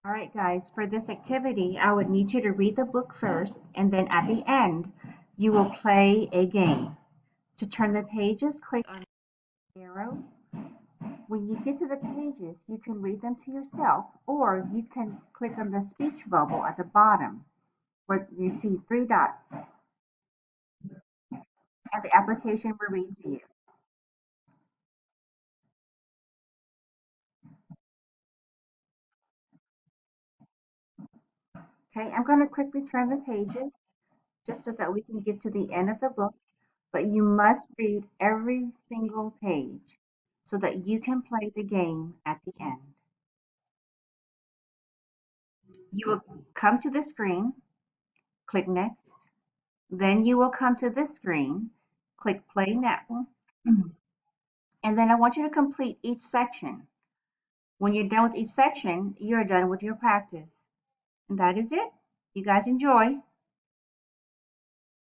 All right, guys, for this activity, I would need you to read the book first, and then at the end, you will play a game. To turn the pages, click on the arrow. When you get to the pages, you can read them to yourself, or you can click on the speech bubble at the bottom where you see three dots, and the application will read to you. Okay, I'm going to quickly turn the pages just so that we can get to the end of the book, but you must read every single page so that you can play the game at the end. You will come to the screen, click next. Then you will come to this screen, click play now. And then I want you to complete each section. When you're done with each section, you're done with your practice. And that is it. You guys enjoy.